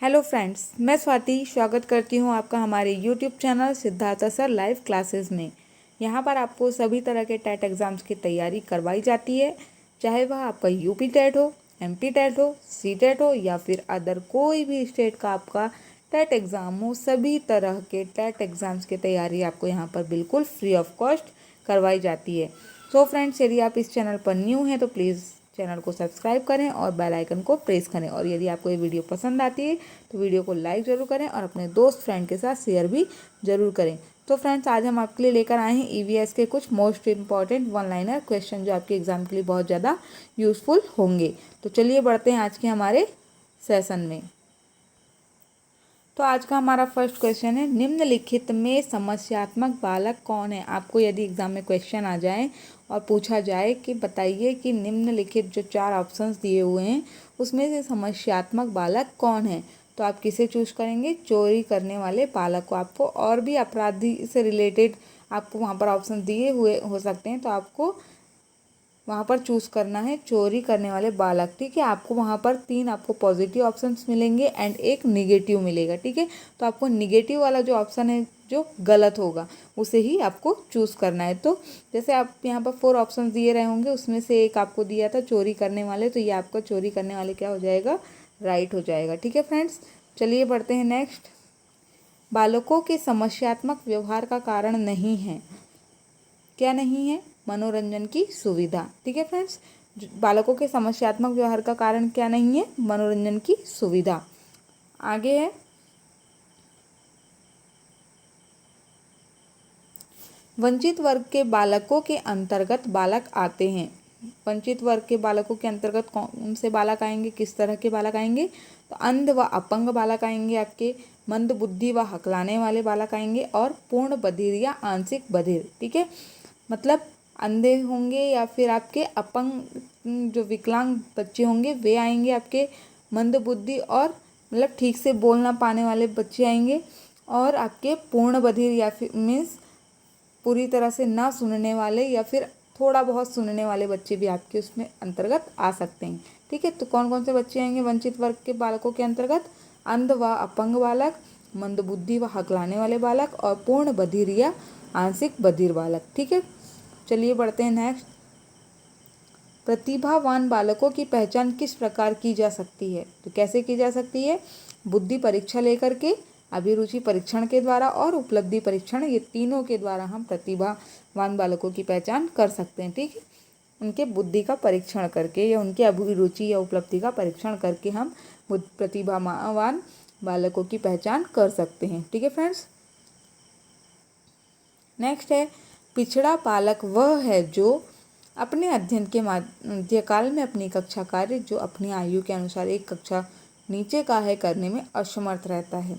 Hello friends, मैं स्वाति स्वागत करती हूँ आपका हमारे YouTube channel Siddharth sir live classes में। यहाँ पर आपको सभी तरह के टेट एग्ज़ाम्स की तैयारी करवाई जाती है, चाहे वह आपका यूपी टेट हो, एमपी टेट हो, सी टेट हो या फिर अदर कोई भी स्टेट का आपका टेट एग्ज़ाम हो। सभी तरह के टेट एग्ज़ाम्स की तैयारी आपको यहाँ पर बिल्कुल फ्री ऑफ कॉस्ट करवाई जाती है। सो फ्रेंड्स, यदि आप इस चैनल पर न्यू हैं तो प्लीज़ चैनल को सब्सक्राइब करें और बेल आइकन को प्रेस करें। और यदि आपको ये वीडियो पसंद आती है तो वीडियो को लाइक ज़रूर करें और अपने दोस्त फ्रेंड के साथ शेयर भी ज़रूर करें। तो फ्रेंड्स, आज हम आपके लिए लेकर आए हैं ईवीएस के कुछ most important one liner question जो आपके एग्जाम के लिए बहुत ज़्यादा यूज़फुल होंगे। तो चलिए बढ़ते हैं आज के हमारे सेशन में। तो आज का हमारा फर्स्ट क्वेश्चन है, निम्नलिखित में समस्यात्मक बालक कौन है। आपको यदि एग्जाम में क्वेश्चन आ जाए और पूछा जाए कि बताइए कि निम्नलिखित जो 4 ऑप्शंस दिए हुए हैं उसमें से समस्यात्मक बालक कौन है, तो आप किसे चूज करेंगे? चोरी करने वाले बालक को। आपको और भी अपराधी से रिलेटेड आपको वहाँ पर ऑप्शन दिए हुए हो सकते हैं, तो आपको वहाँ पर चूज़ करना है चोरी करने वाले बालक। ठीक है, आपको वहाँ पर 3 आपको पॉजिटिव ऑप्शंस मिलेंगे एंड एक निगेटिव मिलेगा। ठीक है, तो आपको निगेटिव वाला जो ऑप्शन है जो गलत होगा उसे ही आपको चूज़ करना है। तो जैसे आप यहाँ पर 4 ऑप्शन दिए रहे होंगे, उसमें से एक आपको दिया था चोरी करने वाले, तो ये आपका चोरी करने वाले क्या हो जाएगा? राइट हो जाएगा। ठीक है फ्रेंड्स, चलिए बढ़ते हैं नेक्स्ट। बालकों के समस्यात्मक व्यवहार का कारण नहीं है, क्या नहीं है? मनोरंजन की सुविधा। ठीक है फ्रेंड्स, बालकों के समस्यात्मक व्यवहार का कारण क्या नहीं है? मनोरंजन की सुविधा। आगे है, वंचित वर्ग के बालकों के अंतर्गत बालक आते हैं। वंचित वर्ग के बालकों के अंतर्गत कौन से बालक आएंगे, किस तरह के बालक आएंगे? तो अंध व अपंग बालक आएंगे, आपके मंद बुद्धि व हकलाने वाले बालक आएंगे और पूर्ण बधिर या आंशिक बधिर। ठीक है, मतलब अंधे होंगे या फिर आपके अपंग जो विकलांग बच्चे होंगे वे आएंगे, आपके मंद बुद्धि और मतलब ठीक से बोल ना पाने वाले बच्चे आएंगे, और आपके पूर्ण बधिर या फिर मीन्स पूरी तरह से ना सुनने वाले या फिर थोड़ा बहुत सुनने वाले बच्चे भी आपके उसमें अंतर्गत आ सकते हैं। ठीक है, तो कौन कौन से बच्चे आएंगे वंचित वर्ग के बालकों के अंतर्गत? अंध व अपंग बालक, मंदबुद्धि व हकलाने वाले बालक और पूर्ण बधिर या आंशिक बधिर बालक। ठीक है, चलिए बढ़ते हैं नेक्स्ट। प्रतिभावान बालकों की पहचान किस प्रकार की जा सकती है? तो कैसे की जा सकती है? बुद्धि परीक्षा लेकर के, अभिरुचि परीक्षण के द्वारा और उपलब्धि परीक्षण, ये तीनों के द्वारा हम प्रतिभावान बालकों की पहचान कर सकते हैं। ठीक है, उनके बुद्धि का परीक्षण करके या उनकी अभिरुचि या उपलब्धि का परीक्षण करके हम प्रतिभावान बालकों की पहचान कर सकते हैं। ठीक है फ्रेंड्स, नेक्स्ट है, पिछड़ा बालक वह है जो अपने अध्ययन के मध्यकाल में अपनी कक्षा कार्य जो अपनी आयु के अनुसार एक कक्षा नीचे का है करने में असमर्थ रहता है।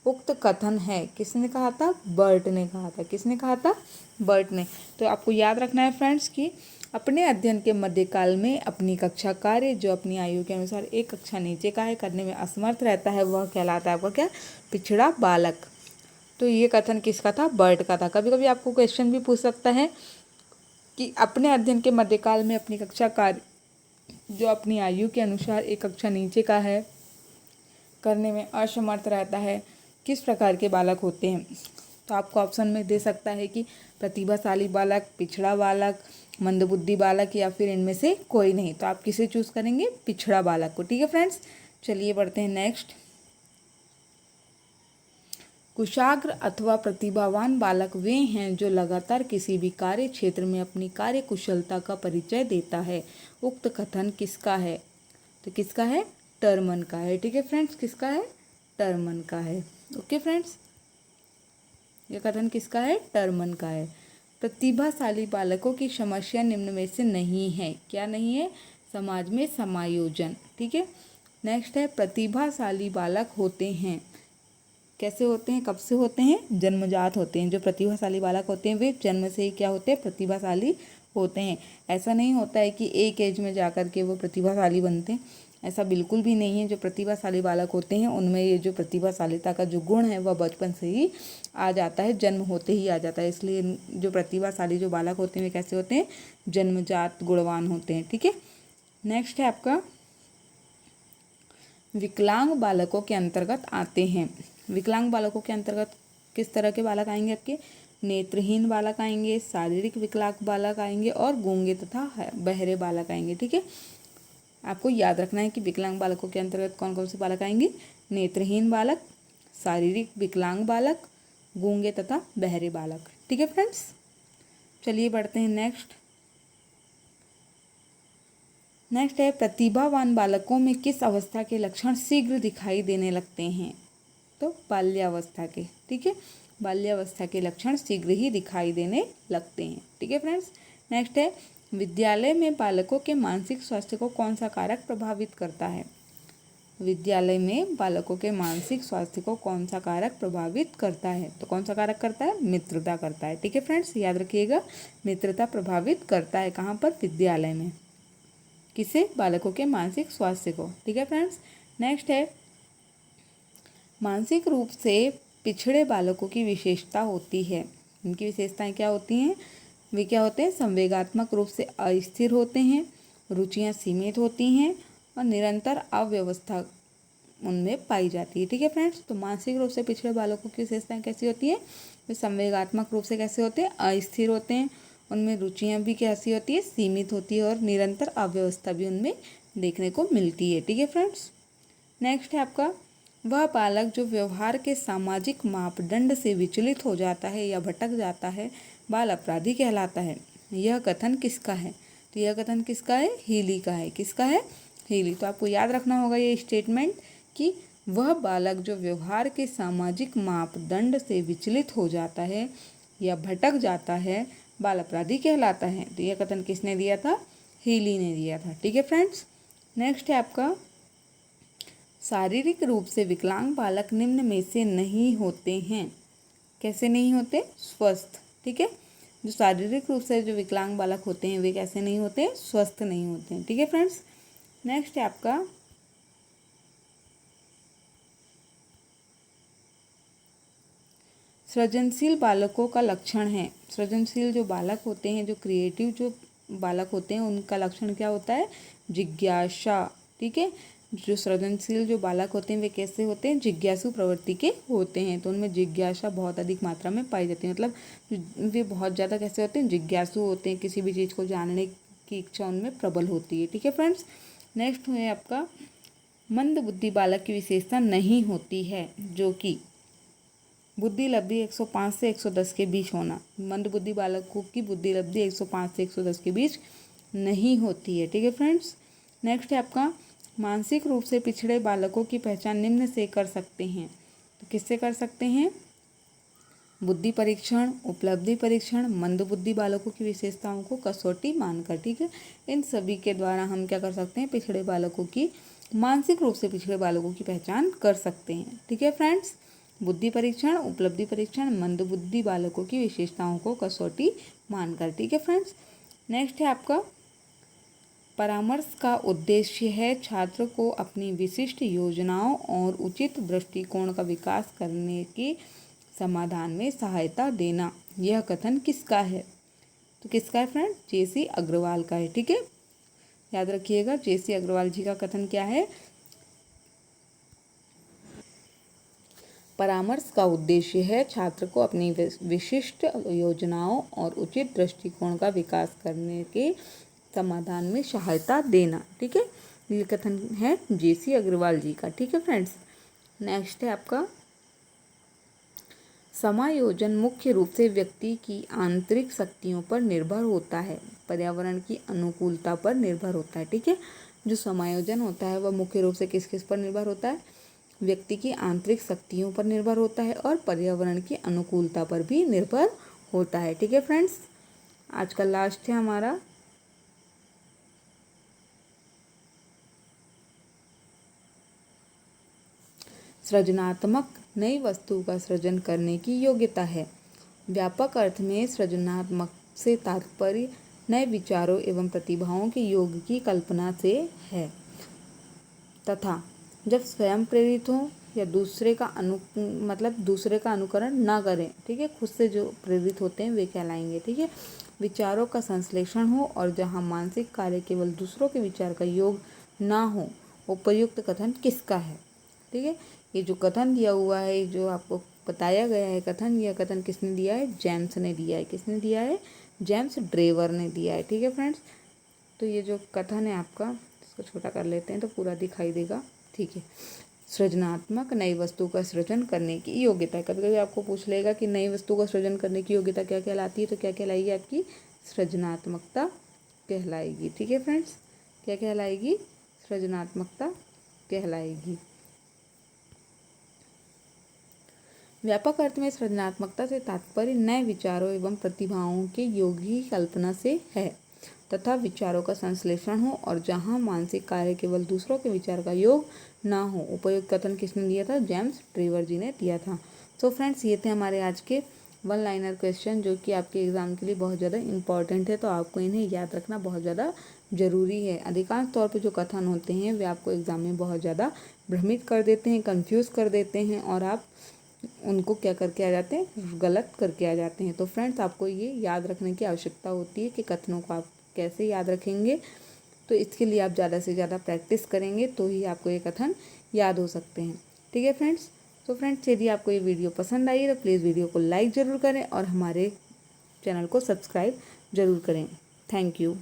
उक्त कथन है, किसने कहा था? बर्ट ने कहा था। किसने कहा था? बर्ट ने। तो आपको याद रखना है फ्रेंड्स कि अपने अध्ययन के मध्यकाल में अपनी कक्षा कार्य जो अपनी आयु के अनुसार एक कक्षा नीचे का है करने में असमर्थ रहता है, वह कहलाता है आपका क्या? पिछड़ा बालक। तो ये कथन किसका था? बर्ट का था। कभी कभी आपको क्वेश्चन भी पूछ सकता है कि अपने अध्ययन के मध्यकाल में अपनी कक्षा कार्य जो अपनी आयु के अनुसार एक कक्षा नीचे का है करने में असमर्थ रहता है, किस प्रकार के बालक होते हैं? तो आपको ऑप्शन में दे सकता है कि प्रतिभाशाली बालक, पिछड़ा बालक, मंदबुद्धि बालक या फिर इनमें से कोई नहीं। तो आप किसे चूज करेंगे? पिछड़ा बालक को। ठीक है फ्रेंड्स, चलिए बढ़ते हैं नेक्स्ट। कुशाग्र अथवा प्रतिभावान बालक वे हैं जो लगातार किसी भी कार्य क्षेत्र में अपनी कार्य कुशलता का परिचय देता है। उक्त कथन किसका है? तो किसका है? टर्मन का है। ठीक है फ्रेंड्स, किसका है? टर्मन का है। ओके फ्रेंड्स, यह कथन किसका है? टर्मन का है। प्रतिभाशाली बालकों की समस्या निम्न में से नहीं है। क्या नहीं है? समाज में समायोजन। ठीक है, नेक्स्ट है, प्रतिभाशाली बालक होते हैं। कैसे होते हैं? कब से होते हैं? जन्मजात होते हैं। जो प्रतिभाशाली बालक होते हैं वे जन्म से ही क्या होते हैं? प्रतिभाशाली होते हैं। ऐसा नहीं होता है कि एक एज में जाकर के वो प्रतिभाशाली बनते हैं, ऐसा बिल्कुल भी नहीं है। जो प्रतिभाशाली बालक होते हैं उनमें ये जो प्रतिभाशालिता का जो गुण है वह बचपन से ही आ जाता है, जन्म होते ही आ जाता है। इसलिए जो प्रतिभाशाली जो बालक होते हैं वे कैसे होते हैं? जन्मजात गुणवान होते हैं। ठीक है, नेक्स्ट है आपका, विकलांग बालकों के अंतर्गत आते हैं। विकलांग बालकों के अंतर्गत किस तरह के बालक आएंगे आपके? नेत्रहीन बालक आएंगे, शारीरिक विकलांग बालक आएंगे और गूंगे तथा बहरे बालक आएंगे। ठीक है, आपको याद रखना है कि विकलांग बालकों के अंतर्गत कौन कौन से बालक आएंगे? नेत्रहीन बालक, शारीरिक विकलांग बालक, गूंगे तथा बहरे बालक। ठीक है फ्रेंड्स, चलिए बढ़ते हैं नेक्स्ट है प्रतिभावान बालकों में किस अवस्था के लक्षण शीघ्र दिखाई देने लगते हैं? तो बाल्यावस्था के। ठीक है, बाल्यावस्था के लक्षण शीघ्र ही दिखाई देने लगते हैं। ठीक है फ्रेंड्स, नेक्स्ट है विद्यालय में बालकों के मानसिक स्वास्थ्य को कौन सा कारक प्रभावित करता है? विद्यालय में बालकों के मानसिक स्वास्थ्य को कौन सा कारक प्रभावित करता है? तो कौन सा कारक करता है? मित्रता करता है। ठीक है फ्रेंड्स, याद रखिएगा, मित्रता प्रभावित करता है। कहाँ पर? विद्यालय में। किसे? बालकों के मानसिक स्वास्थ्य को। ठीक है फ्रेंड्स, नेक्स्ट है मानसिक रूप से पिछड़े बालकों की विशेषता होती है। इनकी विशेषताएं क्या होती हैं? वे क्या होते हैं? संवेगात्मक रूप से अस्थिर होते हैं, रुचियां सीमित होती हैं और निरंतर अव्यवस्था उनमें पाई जाती है। ठीक है फ्रेंड्स, तो मानसिक रूप से पिछड़े बालकों की विशेषताएं कैसी होती है? वे संवेगात्मक रूप से कैसे होते हैं? अस्थिर होते हैं, उनमें रुचियां भी कैसी होती है? सीमित होती है और निरंतर अव्यवस्था भी उनमें देखने को मिलती है। ठीक है फ्रेंड्स, नेक्स्ट है आपका वह बालक जो व्यवहार के सामाजिक मापदंड से विचलित हो जाता है या भटक जाता है बाल अपराधी कहलाता है। यह कथन किसका है? तो यह कथन किसका है? हीली का है। किसका है? हीली। तो आपको याद रखना होगा ये स्टेटमेंट कि वह बालक जो व्यवहार के सामाजिक मापदंड से विचलित हो जाता है या भटक जाता है बाल अपराधी कहलाता है। तो यह कथन किसने दिया था? हीली ने दिया था। ठीक है फ्रेंड्स, नेक्स्ट है आपका शारीरिक रूप से विकलांग बालक निम्न में से नहीं होते हैं। कैसे नहीं होते? स्वस्थ। ठीक है, जो शारीरिक रूप से जो विकलांग बालक होते हैं वे कैसे नहीं होते? स्वस्थ नहीं होते हैं। ठीक है फ्रेंड्स, नेक्स्ट है आपका सृजनशील बालकों का लक्षण है। सृजनशील जो बालक होते हैं, जो क्रिएटिव जो बालक होते हैं, उनका लक्षण क्या होता है? जिज्ञासा। ठीक है, जो सृजनशील जो बालक होते हैं वे कैसे होते हैं? जिज्ञासु प्रवृत्ति के होते हैं। तो उनमें जिज्ञासा बहुत अधिक मात्रा में पाई जाती है, मतलब वे बहुत ज़्यादा कैसे होते हैं? जिज्ञासु होते हैं, किसी भी चीज़ को जानने की इच्छा उनमें प्रबल होती है। ठीक है फ्रेंड्स, नेक्स्ट है आपका मंद बुद्धि बालक की विशेषता नहीं होती है, जो कि बुद्धि लब्धि 105 से 110 के बीच होना। मंद बुद्धि बालकों की बुद्धि लब्धि 105 से 110 के बीच नहीं होती है। ठीक है फ्रेंड्स, नेक्स्ट है आपका मानसिक रूप से पिछड़े बालकों की पहचान निम्न से कर सकते हैं। तो किससे कर सकते हैं? बुद्धि परीक्षण, उपलब्धि परीक्षण, मंद बुद्धि बालकों की विशेषताओं को कसौटी मानकर। ठीक है, इन सभी के द्वारा हम क्या कर सकते हैं? पिछड़े बालकों की, मानसिक रूप से पिछड़े बालकों की पहचान कर सकते हैं। ठीक है फ्रेंड्स, बुद्धि परीक्षण, उपलब्धि परीक्षण, मंद बुद्धि बालकों की विशेषताओं को कसौटी मानकर। ठीक है फ्रेंड्स, नेक्स्ट है आपका परामर्श का उद्देश्य है छात्र को अपनी विशिष्ट योजनाओं और उचित दृष्टिकोण का विकास करने के समाधान में सहायता देना। यह कथन किसका है? तो किसका है फ्रेंड? जेसी अग्रवाल का है। ठीक है, याद रखिएगा, जेसी अग्रवाल जी का कथन क्या है? परामर्श का उद्देश्य है छात्र को अपनी विशिष्ट योजनाओं और उचित दृष्टिकोण का विकास करने के समाधान में सहायता देना। ठीक है, ये कथन है जेसी अग्रवाल जी का। ठीक है फ्रेंड्स, नेक्स्ट है आपका समायोजन मुख्य रूप से व्यक्ति की आंतरिक शक्तियों पर निर्भर होता है, पर्यावरण की अनुकूलता पर निर्भर होता है। ठीक है, जो समायोजन होता है वह मुख्य रूप से किस किस पर निर्भर होता है? व्यक्ति की आंतरिक शक्तियों पर निर्भर होता है और पर्यावरण की अनुकूलता पर भी निर्भर होता है। ठीक है फ्रेंड्स, आज का लास्ट है हमारा सृजनात्मक नई वस्तु का सृजन करने की योग्यता है। व्यापक अर्थ में सृजनात्मक से तात्पर्य नए विचारों एवं प्रतिभाओं के योग की कल्पना से है तथा जब स्वयं प्रेरित हो या दूसरे का दूसरे का अनुकरण ना करें। ठीक है, खुद से जो प्रेरित होते हैं वे कहलाएंगे। ठीक है, विचारों का संश्लेषण हो और जहाँ मानसिक कार्य केवल दूसरों के विचार का योग ना हो उपयुक्त कथन किसका है। ठीक है, ये जो कथन दिया हुआ है, जो आपको बताया गया है कथन, यह कथन किसने दिया है? जेम्स ने दिया है। किसने दिया है? जेम्स ड्रेवर ने दिया है। ठीक है फ्रेंड्स, तो ये जो कथन है आपका, इसको छोटा कर लेते हैं तो पूरा दिखाई देगा। ठीक है, सृजनात्मक नई वस्तु का सृजन करने की योग्यता। कभी कभी आपको पूछ लेगा कि नई वस्तु का सृजन करने की योग्यता क्या कहलाती है, तो क्या कहलाएगी? आपकी सृजनात्मकता कहलाएगी। ठीक है फ्रेंड्स, क्या कहलाएगी? सृजनात्मकता कहलाएगी। व्यापक अर्थ में सृजनात्मकता से तात्पर्य नए विचारों एवं प्रतिभाओं के योगी कल्पना से है तथा विचारों का संश्लेषण हो और जहां मानसिक कार्य केवल दूसरों के विचार का योग ना हो। उपयुक्त कथन किसने दिया था? जेम्स ड्रेवर जी ने दिया था। तो फ्रेंड्स, ये थे हमारे आज के वन लाइनर क्वेश्चन, जो कि आपके एग्जाम के लिए बहुत ज़्यादा इंपॉर्टेंट है, तो आपको इन्हें याद रखना बहुत ज़्यादा ज़रूरी है। अधिकांश तौर पे जो कथन होते हैं वे आपको एग्ज़ाम में बहुत ज़्यादा भ्रमित कर देते हैं, कंफ्यूज कर देते हैं, और आप उनको क्या करके आ जाते हैं? गलत करके आ जाते हैं। तो फ्रेंड्स, आपको ये याद रखने की आवश्यकता होती है कि कथनों को आप कैसे याद रखेंगे। तो इसके लिए आप ज़्यादा से ज़्यादा प्रैक्टिस करेंगे तो ही आपको ये कथन याद हो सकते हैं। ठीक है फ्रेंड्स, तो फ्रेंड्स, यदि आपको ये वीडियो पसंद आई है तो प्लीज़ वीडियो को लाइक ज़रूर करें और हमारे चैनल को सब्सक्राइब ज़रूर करें। Thank you.